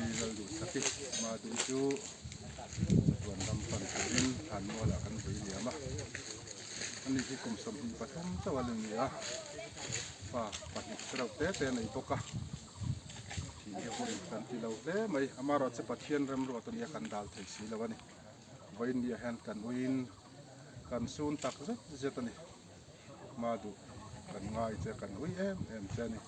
laldu sakit madu itu tuan rampan kurin hanu ala kan beri dia mah ani si kumsam hi pathum tawalin ya pa pati serau te nei boka thì hồi kan ti lau le mai amaro che pathian ram ro ton ya kan dal thei si lawani vain dia han kan uin kan sun tak zet zetani madu kan ngai che kan ui em che ni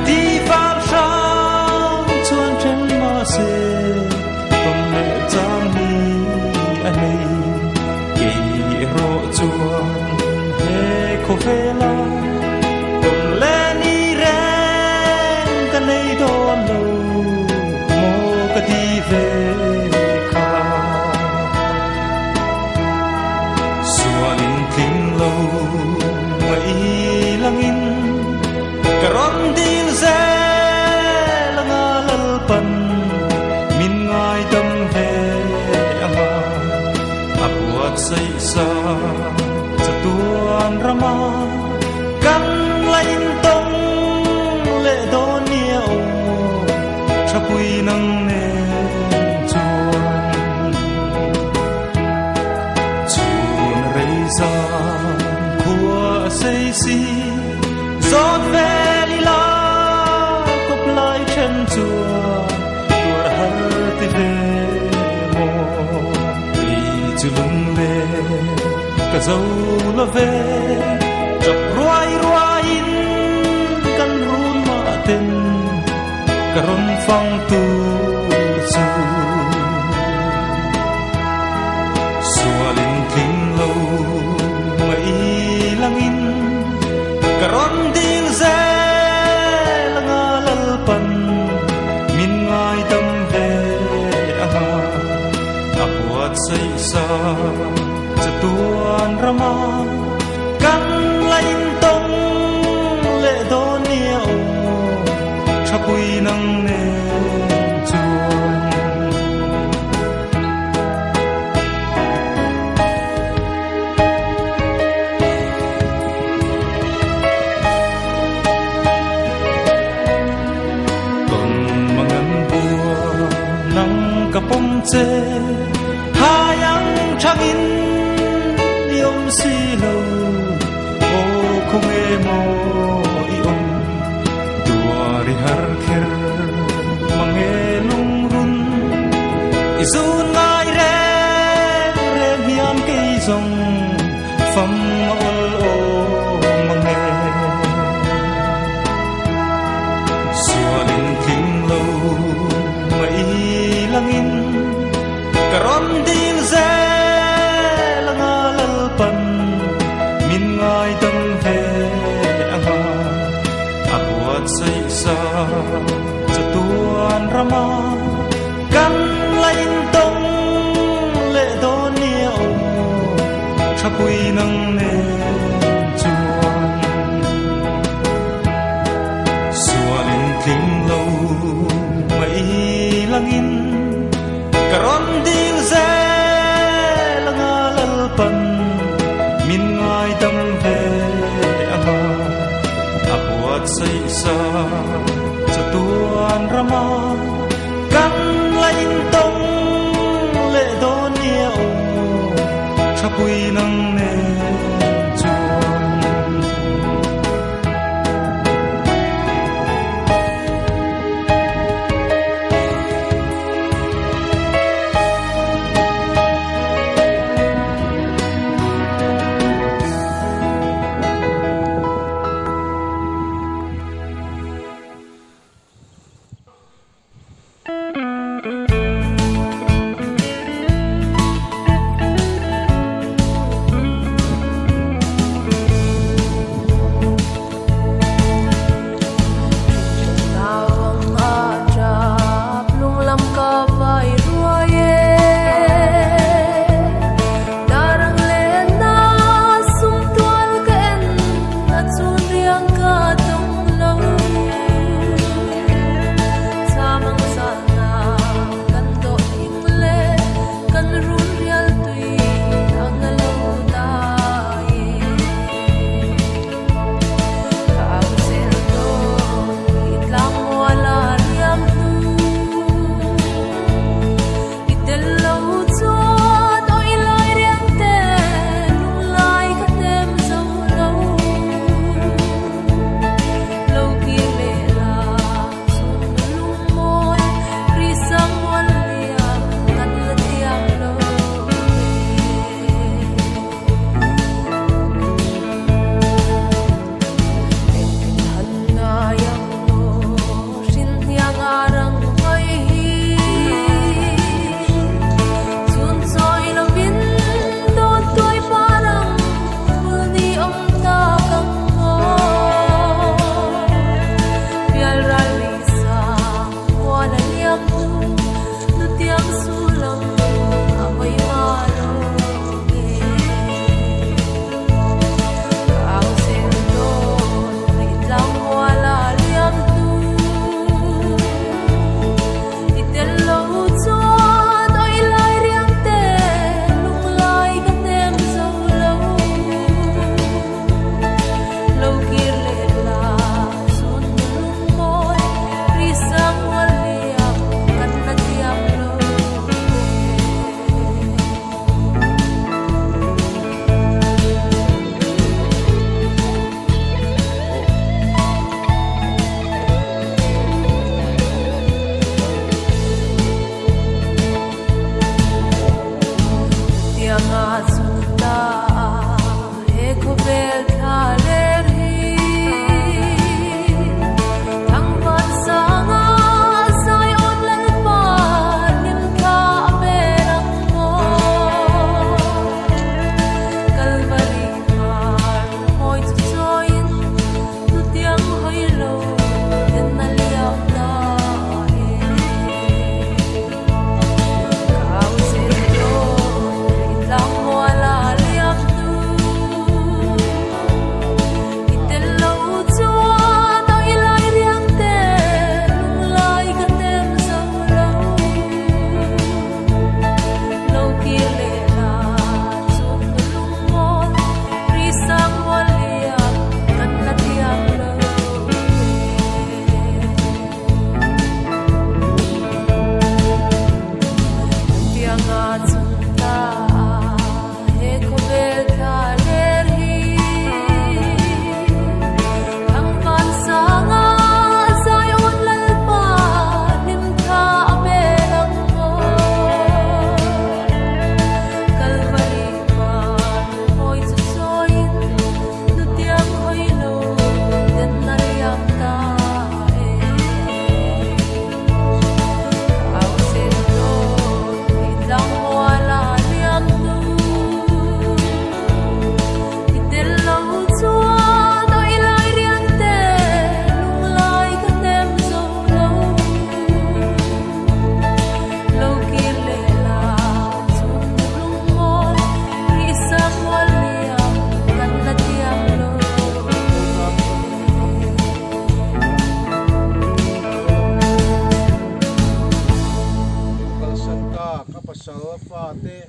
đi vào sáng chuan trên mà se tom lệ giang ni anh ấy kỳ rộ chuan he cô về la tom lệ ni ren cái này đón lâu mô cái đi về kha xuân kinh lâu mấy lăng in karon dil ze langa lalpan min ngai dam ve anga apuat sei sa chatuan rama kan lain tong le donia o chapui nang ne chuan rei za khua sei si giọt về đi la cốc lại chân chùa tua hở ti về mồ đi chu lung về cả dâu lo về chọc ruai in căn run mà tên cả run phong tu chu xua lên kinh lâu mấy lăng in karon dil ze langa lalpan min ngai dam ve anga apuat sei sa chatuan rama kan lain tong le donia o chapui nang ne chuan kapom che hayang changin yom si lo o khong e mo i om duari har kher mange lung run izun ngai re re hiam ke zong fam ol o mange sualin king lo mai langin karon dil ze langa lalpan min ngai dam ve anga apuat sei sa chatuan rama kan lain tong le donia o chapui nang ne chuan sualin king lo mai langin karon dil ze langa lalpan min ngai dam ve anga apuat sei sa chatuan rama kan lain tong le donia o chapui nang ne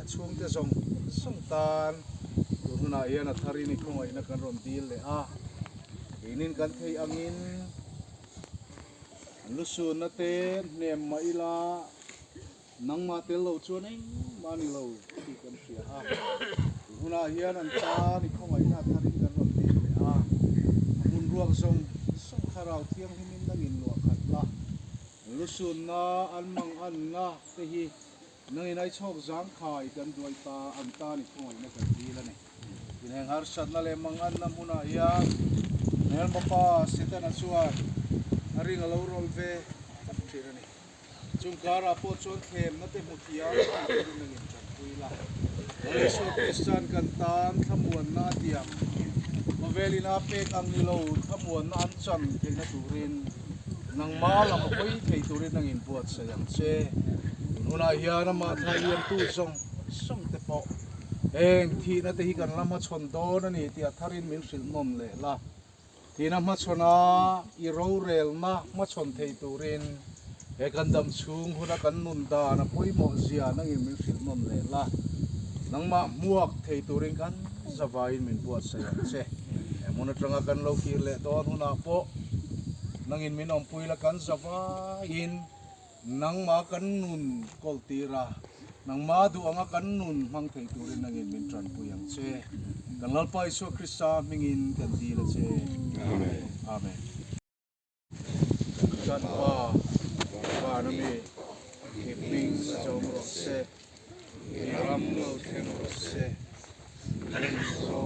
chung te zong song tan huna ian a thari ni khongai na kan rom dil le a inin kan thei angin lusu na te nem ma ila nang ma tel lo chuan ai mani lo ti kan sia a huna hian an ta ni khongai na thari kan rom dil le a mun ruak zong song kharau thiang himin nangin lo khat la lusu na an mang an na te hi nang inai chok zang khai kan duai ta an ta ni khoi na kan di la ne in heng har sat na le mang an na muna ya nel papa seta na chuan aring alo rol ve thira ni chung kara po chon them na te mutia nang in chan pui la ai so kristian kan tan thamuan na tiam novelina pe ang ni lo thamuan na an cham the na turin nang ma lam koi thei turin nang in puat sa yang che huna hian ma thaian tu song song te po eng thi na te hi kan lama chon do na ni tia tharin min sil nom le la thi na ma chona I ro rel na ma chon thei turin e kan dam chung huna kan nun da na poi mo zia na in min sil nom le la nang ma muak thei turin kan zawai min buat sa yang che e mona tranga kan lo ki le don huna po nang in min om pui la kan zawai in nang ma kan nun kol tira nang ma du anga kan nun mang thei turin nang in min tran puyang che kan lalpa iso krista mingin kan di la che amen amen kan pa na mi kiping so ro se ram lo ten ro se so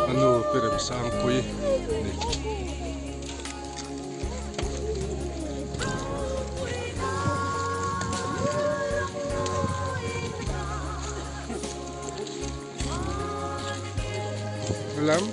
anu pere sang pui ni lam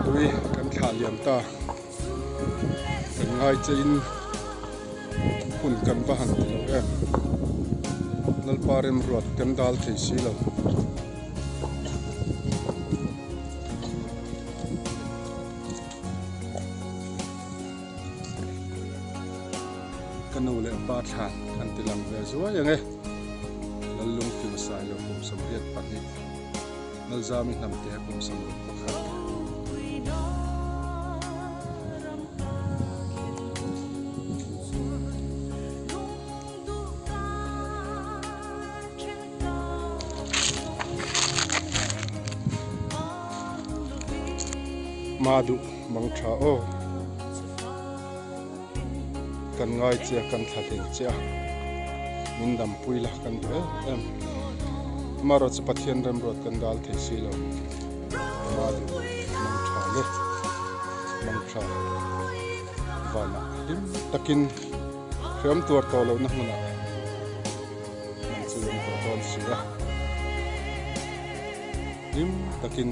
tui kan thả liam ta kan ngai chain hun kan va han lo em nal parem ruat kan dal thei si lo kan ule pa than kan tilang ve zuwa yang e nal lung fil sai lo kum som riat pani nal zami nam te kum som pakhat madu mang tha o kan ngai chia kan thadin chia min dam puila kan do em maro cha pathian ram rot kan dal thei si lo madu mang tha le mang tha wala dim takin kham tur to lo na hmana mang chu lim to ton si ra dim takin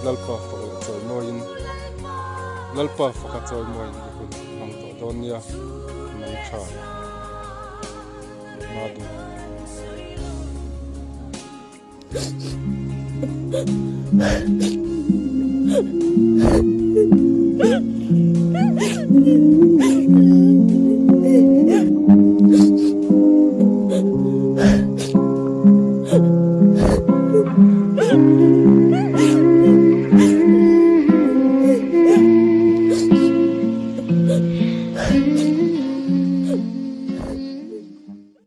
lalpa fakal choy moin lalpa fakal choy moin kun mang to don ya mang tha madu